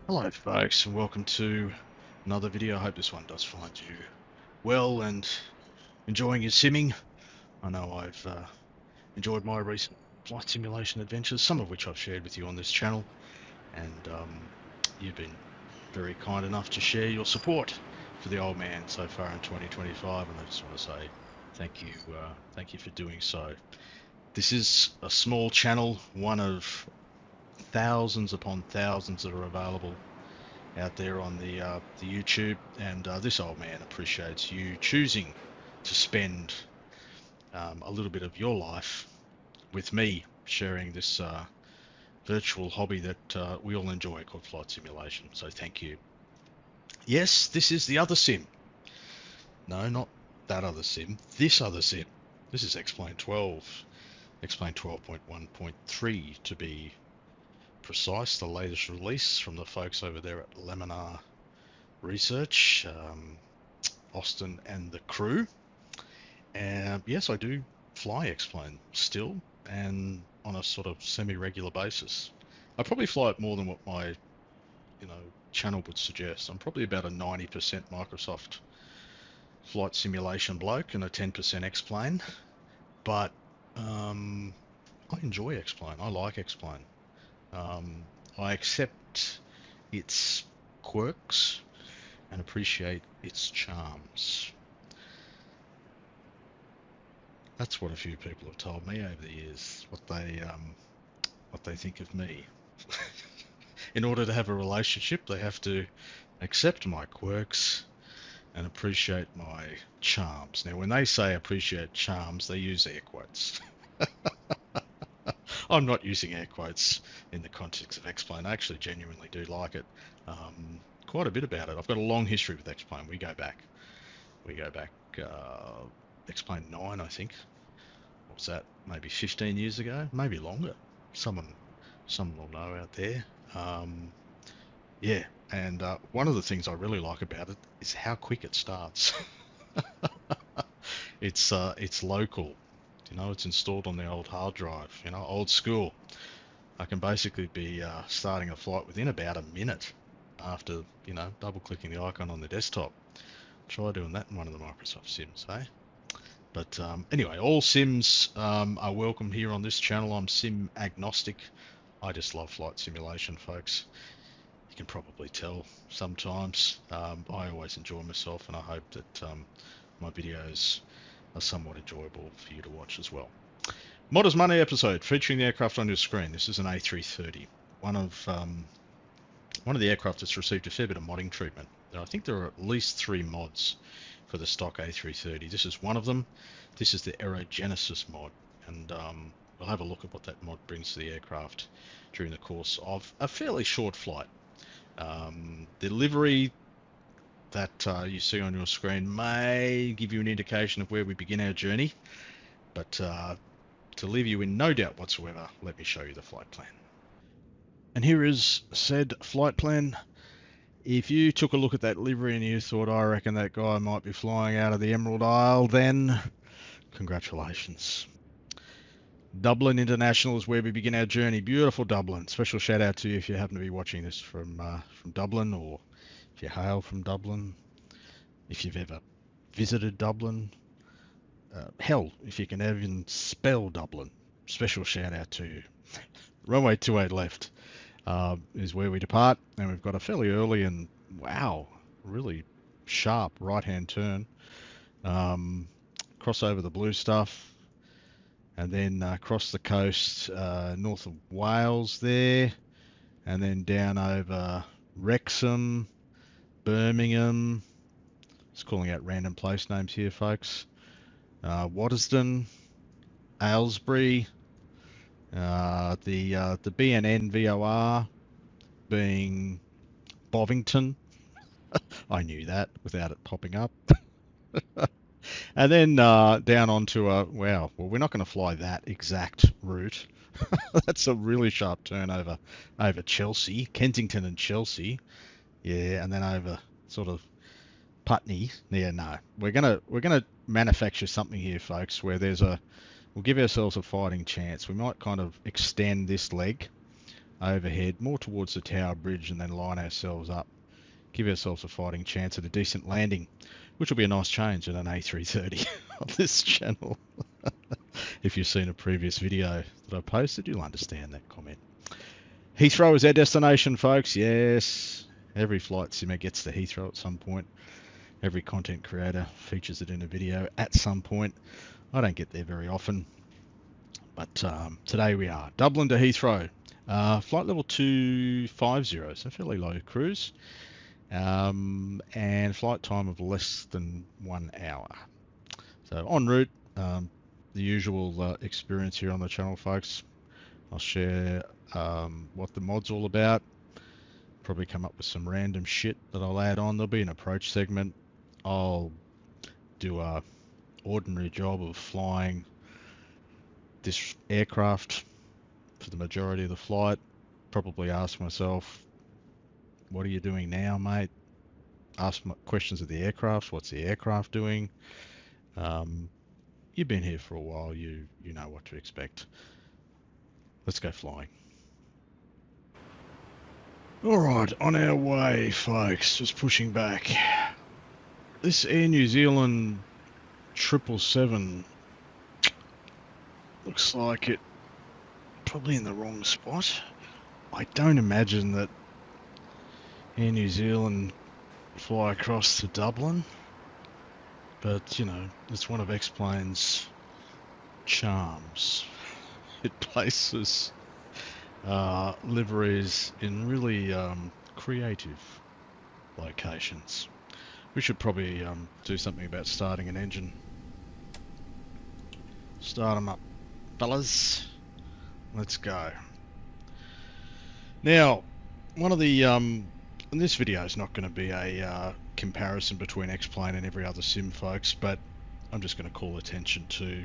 Hello folks, and welcome to another video. I hope this one does find you well and enjoying your simming. I know I've enjoyed my recent flight simulation adventures, some of which I've shared with you on this channel, and you've been very kind enough to share your support for the old man so far in 2025, and I just want to say thank you for doing so. This is a small channel, one of thousands upon thousands that are available out there on the YouTube, and this old man appreciates you choosing to spend a little bit of your life with me, sharing this virtual hobby that we all enjoy called flight simulation. So thank you. Yes, this is the other sim. No, not that other sim. This other sim. This is X-Plane 12. X-Plane 12.1.3 to be precise, the latest release from the folks over there at Laminar Research, Austin and the crew. And yes, I do fly X-Plane still, and on a sort of semi-regular basis. I probably fly it more than what my channel would suggest. I'm probably about a 90% Microsoft flight simulation bloke and a 10% X-Plane, but I enjoy X-Plane. I like X-Plane. I accept its quirks and appreciate its charms. That's what a few people have told me over the years, what they think of me. In order to have a relationship, they have to accept my quirks and appreciate my charms. Now, when they say appreciate charms, they use air quotes. I'm not using air quotes in the context of X-Plane. I actually genuinely do like it. Quite a bit about it. I've got a long history with X-Plane. We go back X-Plane 9, I think. What was that? Maybe 15 years ago, maybe longer. Someone will know out there. Yeah, and one of the things I really like about it is how quick it starts. It's local. It's installed on the old hard drive. Old school. I can basically be starting a flight within about a minute after double clicking the icon on the desktop. Try doing that in one of the Microsoft sims, eh? But anyway, all sims are welcome here on this channel. I'm sim agnostic. I just love flight simulation, folks. You can probably tell sometimes. I always enjoy myself, and I hope that my videos are somewhat enjoyable for you to watch as well. Modders Money episode featuring the aircraft on your screen. This is an A330, one of the aircraft that's received a fair bit of modding treatment. I think there are at least 3 mods for the stock A330. This is one of them. This is the Aerogenesis mod, and we'll have a look at what that mod brings to the aircraft during the course of a fairly short flight. The livery that you see on your screen may give you an indication of where we begin our journey, but to leave you in no doubt whatsoever, let me show you the flight plan. And here is said flight plan. If you took a look at that livery and you thought, I reckon that guy might be flying out of the Emerald Isle, then congratulations. Dublin International is where we begin our journey. Beautiful Dublin. Special shout out to you if you happen to be watching this from Dublin, or if you hail from Dublin, if you've ever visited Dublin. Hell, if you can even spell Dublin. Special shout out to you. Runway 28 left is where we depart, and we've got a fairly early and, wow, really sharp right-hand turn. Cross over the blue stuff, and then across the coast north of Wales there, and then down over Wrexham, Birmingham. Just calling out random place names here, folks. Waddesdon, Aylesbury, the BNN VOR being Bovington. I knew that without it popping up. And then down onto wow, well, we're not going to fly that exact route. That's a really sharp turn over Chelsea, Kensington and Chelsea. Yeah, and then over sort of Putney. Yeah, no. We're gonna manufacture something here, folks, where we'll give ourselves a fighting chance. We might kind of extend this leg overhead, more towards the Tower Bridge, and then line ourselves up. Give ourselves a fighting chance at a decent landing, which will be a nice change in an A330 on this channel. If you've seen a previous video that I posted, you'll understand that comment. Heathrow is our destination, folks. Yes, every flight simmer gets to Heathrow at some point. Every content creator features it in a video at some point. I don't get there very often, but today we are. Dublin to Heathrow. Flight level 250, so fairly low cruise. And flight time of less than 1 hour. So en route, the usual experience here on the channel, folks. I'll share what the mod's all about. Probably come up with some random shit that I'll add on. There'll be an approach segment. I'll do a ordinary job of flying this aircraft for the majority of the flight. Probably ask myself, what are you doing now, mate? Ask questions of the aircraft. What's the aircraft doing? You've been here for a while. You know what to expect. Let's go flying. All right, on our way, folks. Just pushing back. This Air New Zealand 777 looks like it probably in the wrong spot. I don't imagine that Air New Zealand fly across to Dublin, but you know, it's one of X-Plane's charms. It places liveries in really creative locations. We should probably do something about starting an engine. Start them up, fellas. Let's go. Now, one of the and this video is not going to be a comparison between X-Plane and every other sim, folks, but I'm just going to call attention to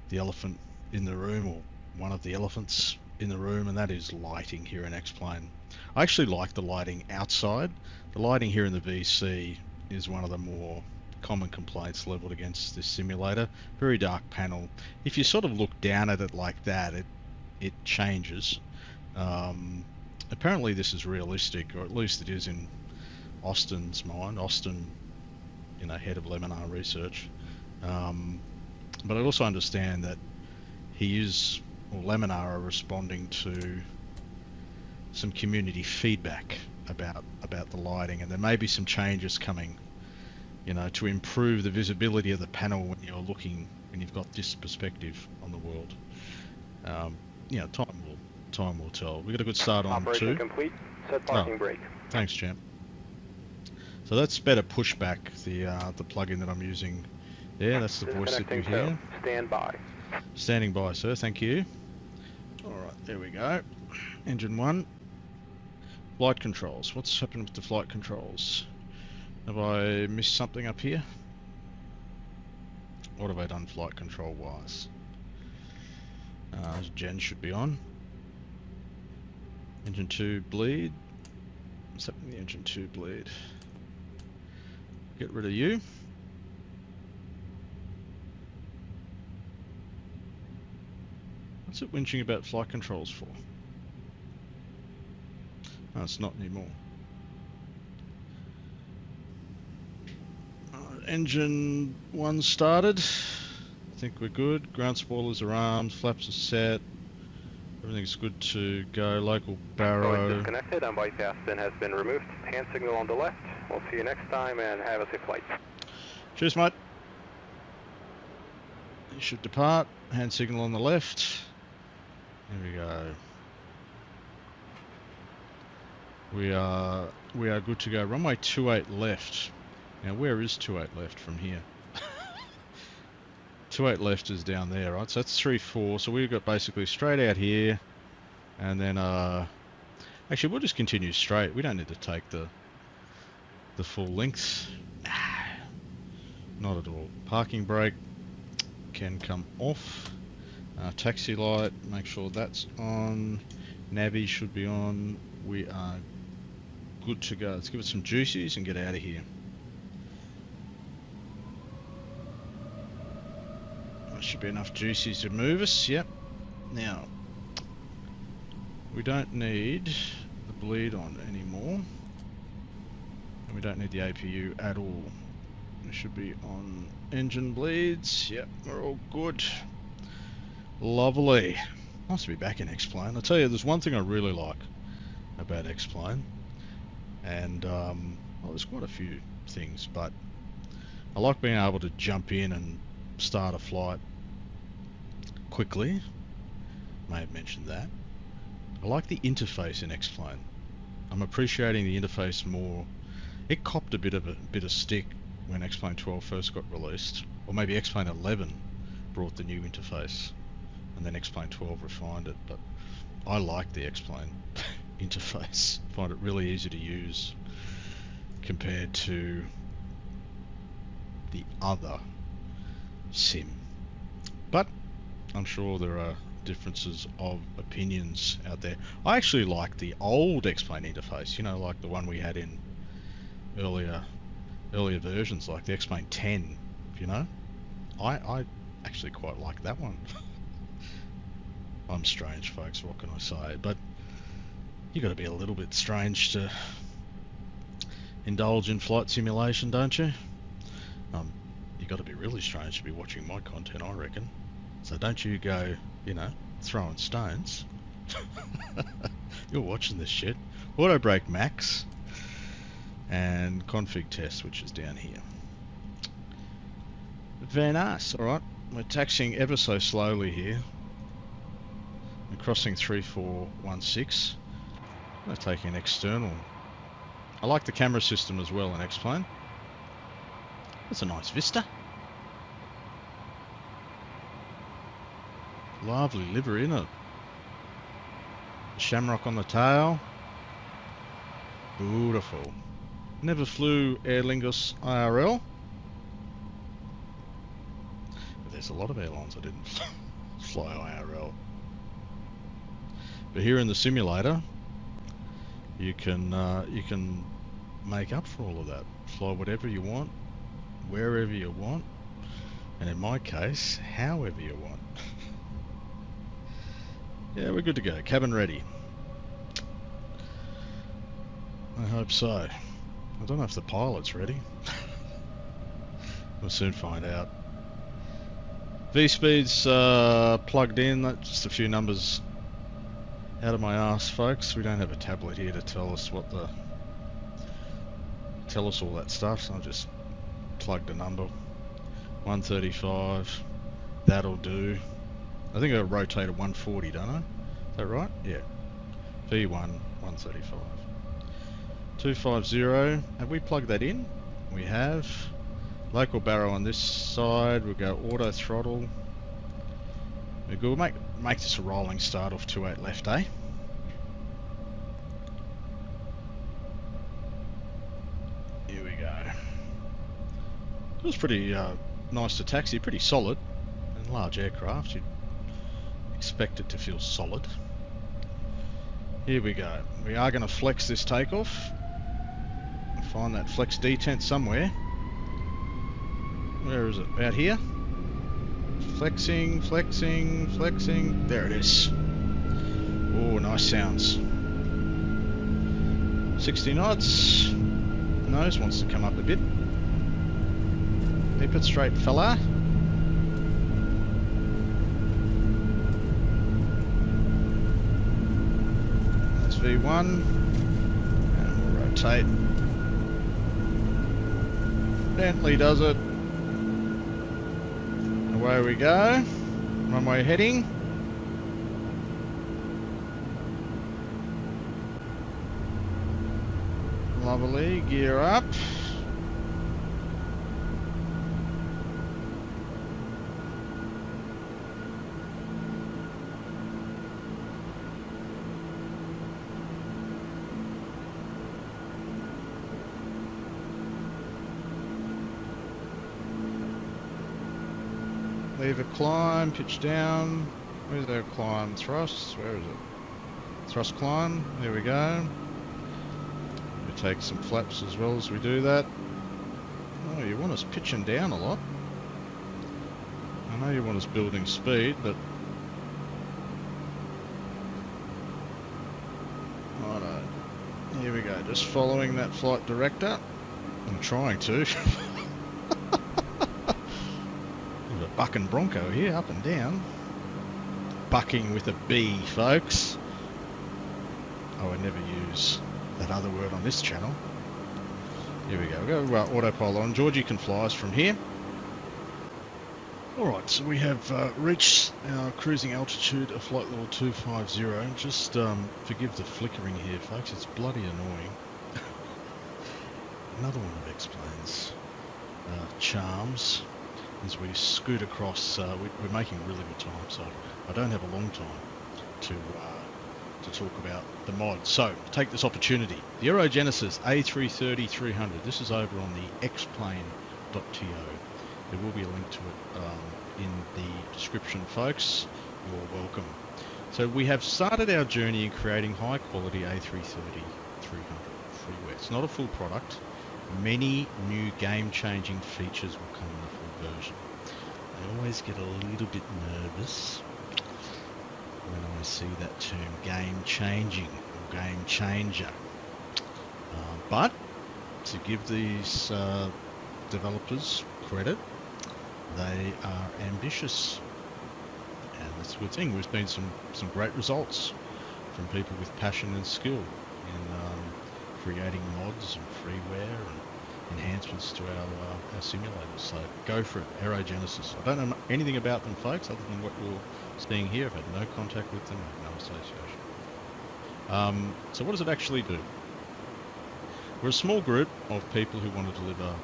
the elephant in the room, or one of the elephants in the room, and that is lighting here in X-Plane. I actually like the lighting outside. The lighting here in the VC is one of the more common complaints leveled against this simulator. Very dark panel. If you sort of look down at it like that, it changes. Apparently this is realistic, or at least it is in Austin's mind. Austin, you know, head of Leminar research. But I also understand that Leminar are responding to some community feedback about the lighting, and there may be some changes coming, you know, to improve the visibility of the panel when you've got this perspective on the world. You know, time will tell. We got a good start on Operation 2. complete. Set parking brake. Thanks, champ. So that's better pushback, the plugin that I'm using there. That's the voice that you hear. Stand by. Standing by, sir. Thank you. All right, there we go. Engine 1. Flight controls. What's happened with the flight controls? Have I missed something up here? What have I done flight control wise? Gen should be on. Engine 2 bleed. What's happening with the engine 2 bleed? Get rid of you. What's it whinging about flight controls for? No, it's not anymore. Engine 1 started. I think we're good. Ground spoilers are armed. Flaps are set. Everything's good to go. Local barrow. Disconnected. Bypass bin has been removed. Hand signal on the left. We'll see you next time and have a safe flight. Cheers, mate. You should depart. Hand signal on the left. There we go. We are good to go. Runway 28 left. Now where is 28 left from here? 28 left is down there, right? So that's 3-4. So we've got basically straight out here, and then actually we'll just continue straight. We don't need to take the full length. Not at all. Parking brake can come off. Taxi light, make sure that's on. Navi should be on. We are good to go. Let's give it some juices and get out of here. That should be enough juices to move us. Yep. Now, We don't need the bleed on anymore. And we don't need the APU at all. We should be on engine bleeds. Yep, we're all good. Lovely. Nice to be back in X-Plane. I'll tell you, there's one thing I really like about X-Plane. And, well, there's quite a few things, but I like being able to jump in and start a flight quickly. May have mentioned that. I like the interface in X-Plane. I'm appreciating the interface more. It copped a bit of stick when X-Plane 12 first got released, or maybe X-Plane 11 brought the new interface, and then X-Plane 12 refined it. But I like the X-Plane interface. I find it really easy to use compared to the other sim. But I'm sure there are differences of opinions out there. I actually like the old X-Plane interface, you know, like the one we had in earlier versions, like the X-Plane 10, you know. I actually quite like that one. I'm strange, folks, what can I say? But you got to be a little bit strange to indulge in flight simulation, don't you? You got to be really strange to be watching my content, I reckon. So don't you go, you know, throwing stones. You're watching this shit. Auto brake max and config test, which is down here. Very nice. All right, we're taxiing ever so slowly here. We're crossing 3416. We're taking an external. I like the camera system as well in X-Plane. That's a nice vista. Lovely livery, isn't it? Shamrock on the tail. Beautiful. Never flew Aer Lingus IRL. But there's a lot of airlines I didn't fly IRL. But here in the simulator, you can make up for all of that. Fly whatever you want, wherever you want, and in my case, however you want. Yeah, we're good to go. Cabin ready. I hope so. I don't know if the pilot's ready. We'll soon find out. V-speed's plugged in. That's just a few numbers out of my ass, folks. We don't have a tablet here to tell us all that stuff, so I'll just plug the number. 135. That'll do. I think I rotated 140, don't I? Is that right? Yeah. V1, 135. 250. Have we plugged that in? We have. Local barrow on this side. We'll go auto throttle. We'll make this a rolling start off 28 left, eh? Here we go. It was pretty nice to taxi, pretty solid. And large aircraft, you'd expect it to feel solid. Here we go. We are going to flex this takeoff. Find that flex detent somewhere. Where is it? About here? Flexing, flexing, flexing. There it is. Oh, nice sounds. 60 knots. Nose wants to come up a bit. Keep it straight, fella. That's V1. And we'll rotate. Gently does it. Away we go. Runway heading. Lovely. Gear up. Leave a climb, pitch down. Where's our climb? Thrust? Where is it? Thrust climb. There we go. We take some flaps as well as we do that. Oh, you want us pitching down a lot. I know you want us building speed, but Here we go, just following that flight director. I'm trying to. There's a bucking Bronco here, up and down. Bucking with a B, folks. I would never use that other word on this channel. Here we go, we'll go autopilot on. Georgie can fly us from here. Alright, so we have reached our cruising altitude of flight level 250. Just forgive the flickering here, folks, it's bloody annoying. Another one of X-Plane's charms as we scoot across. We're making really good time, so I don't have a long time to talk about the mod. So, take this opportunity. The Aerogenesis A330-300, this is over on the xplane.to. There will be a link to it in the description, folks. You're welcome. So we have started our journey in creating high quality A330-300 freeware. It's not a full product. Many new game-changing features will come in the full version. I always get a little bit nervous when I see that term game-changing or game-changer. But to give these developers credit, they are ambitious, and that's a good thing. There's been some great results from people with passion and skill in creating mods and freeware and enhancements to our simulators. So go for it, Aerogenesis. I don't know anything about them, folks, other than what you're seeing here. I've had no contact with them, I have no association. So what does it actually do? We're a small group of people who want to deliver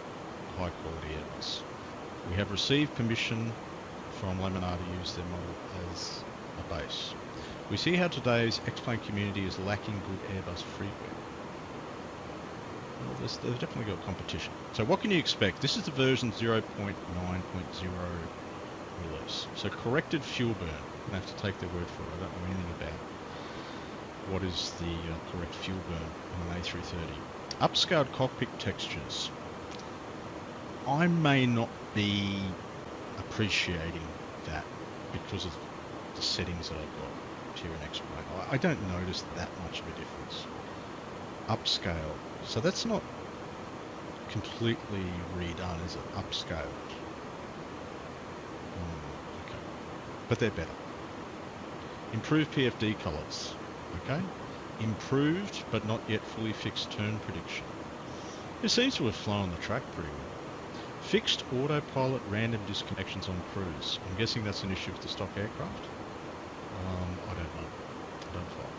high quality Airbus. We have received permission from Laminar to use their model as a base. We see how today's X-Plane community is lacking good Airbus freeware. Well, they've definitely got competition. So what can you expect? This is the version 0.9.0 release. So corrected fuel burn. I'm going to have to take their word for it. I don't know anything about what is the correct fuel burn on an A330. Upscaled cockpit textures. I may not be appreciating that because of the settings that I've got here in X-Plane. I don't notice that much of a difference. Upscale. So that's not completely redone, is it? Upscaled. Okay. But they're better. Improved PFD colours. Okay? Improved but not yet fully fixed turn prediction. It seems to have flown the track pretty well. Fixed autopilot random disconnections on cruise. I'm guessing that's an issue with the stock aircraft. I don't know. I don't follow.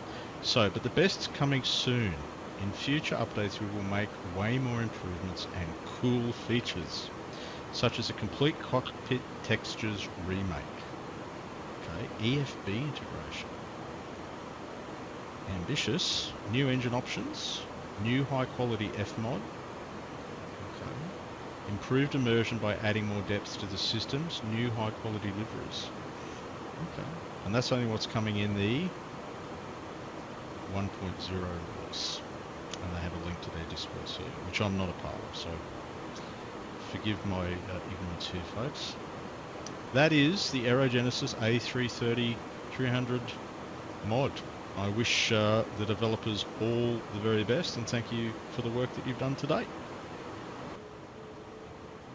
So, but the best's coming soon. In future updates we will make way more improvements and cool features, such as a complete cockpit textures remake. Okay, EFB integration. Ambitious. New engine options. New high quality F mod. Okay. Improved immersion by adding more depth to the systems. New high quality liveries. Okay. And that's only what's coming in the 1.0 release. And they have a link to their Discord server, which I'm not a part of, so forgive my ignorance here, folks. That is the Aerogenesis A330-300 mod. I wish the developers all the very best, and thank you for the work that you've done today.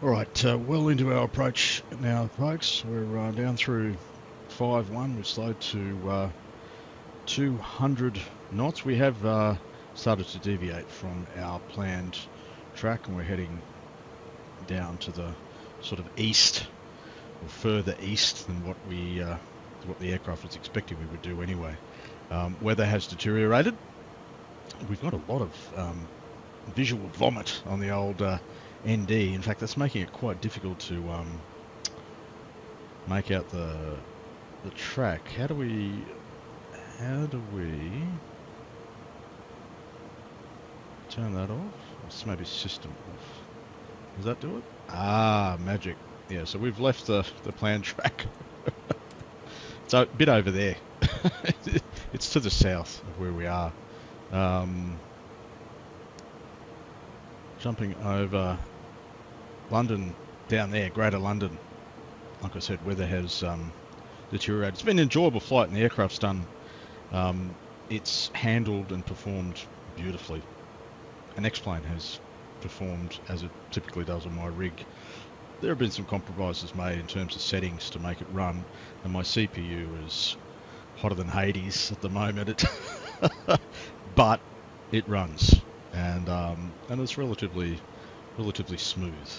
Alright, well into our approach now, folks. We're down through 5-1. We've slowed to 200 knots. We have started to deviate from our planned track, and we're heading down to the sort of east, or further east than what the aircraft was expecting we would do anyway. Weather has deteriorated. We've got a lot of visual vomit on the old ND. In fact, that's making it quite difficult to make out the track. How do we turn that off? It's maybe system off. Does that do it? Ah, magic. Yeah, so we've left the planned track. It's a bit over there. It's to the south of where we are. Jumping over London, down there, Greater London. Like I said, weather has deteriorated. It's been an enjoyable flight, and the aircraft's done. It's handled and performed beautifully. an X-plane has performed as it typically does on my rig. There have been some compromises made in terms of settings to make it run, and my CPU is hotter than Hades at the moment. But it runs, and it's relatively smooth.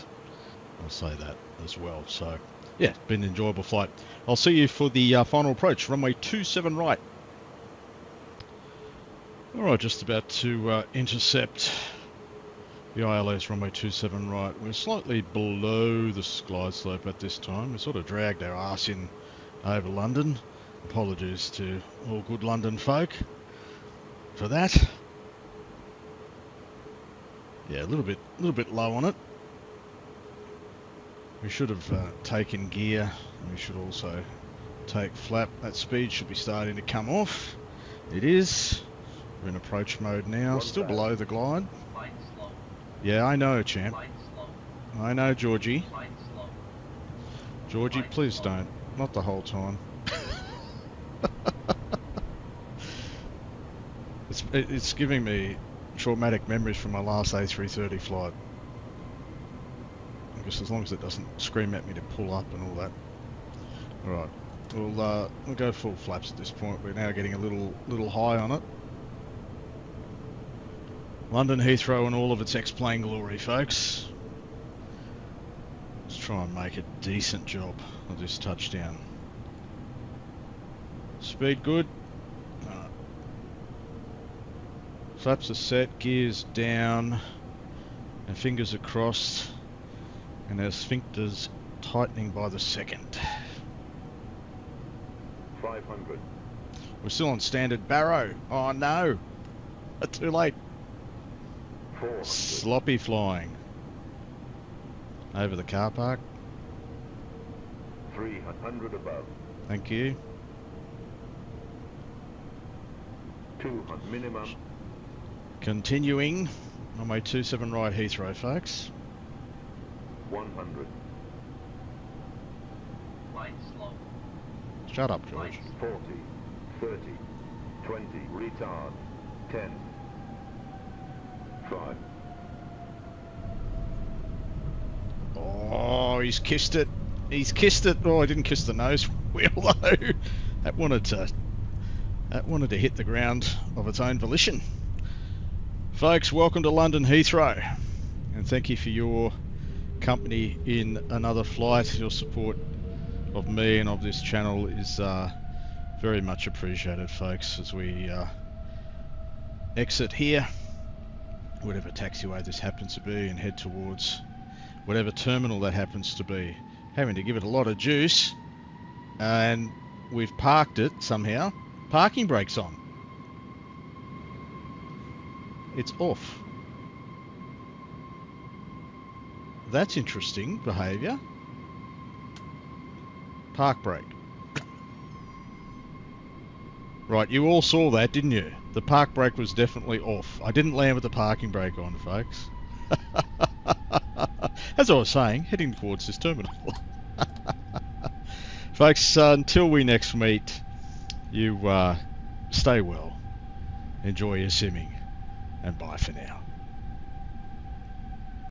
I'll say that as well. So yeah, been an enjoyable flight. I'll see you for the final approach, runway 27 right. All right, just about to intercept the ILS runway 27 right. We're slightly below the glide slope at this time. We sort of dragged our ass in over London. Apologies to all good London folk for that. Yeah, a little bit low on it. We should have taken gear. We should also take flap. That speed should be starting to come off. It is. We're in approach mode now. Still below the glide. Yeah, I know, champ. I know, Georgie. Georgie, please don't. Not the whole time. It's giving me traumatic memories from my last A330 flight. I guess as long as it doesn't scream at me to pull up and all that. Alright, we'll go full flaps at this point. We're now getting a little high on it. London Heathrow and all of its X-plane glory, folks. Let's try and make a decent job of this touchdown. Speed good. Flaps are set, gears down, and fingers are crossed, and our sphincters tightening by the second. 500. We're still on standard Barrow. Oh no! Too late. 400. Sloppy flying. Over the car park. 300 above. Thank you. 200 minimum. Continuing. Runway 27 right Heathrow, folks. 100. Line slow. Shut up, George. 40. 30. 20. Retard. 10. 5. Oh, he's kissed it. He's kissed it. Oh, I didn't kiss the nose wheel though. That wanted to hit the ground of its own volition. Folks, welcome to London Heathrow, and thank you for your company in another flight. Your support of me and of this channel is very much appreciated, folks, as we exit here, whatever taxiway this happens to be, and head towards whatever terminal that happens to be. Having to give it a lot of juice, and we've parked it somehow. Parking brake's on. It's off. That's interesting behaviour. Park brake. Right, you all saw that, didn't you? The park brake was definitely off. I didn't land with the parking brake on, folks. As I was saying, heading towards this terminal. Folks, until we next meet, you stay well, enjoy your simming, and bye for now.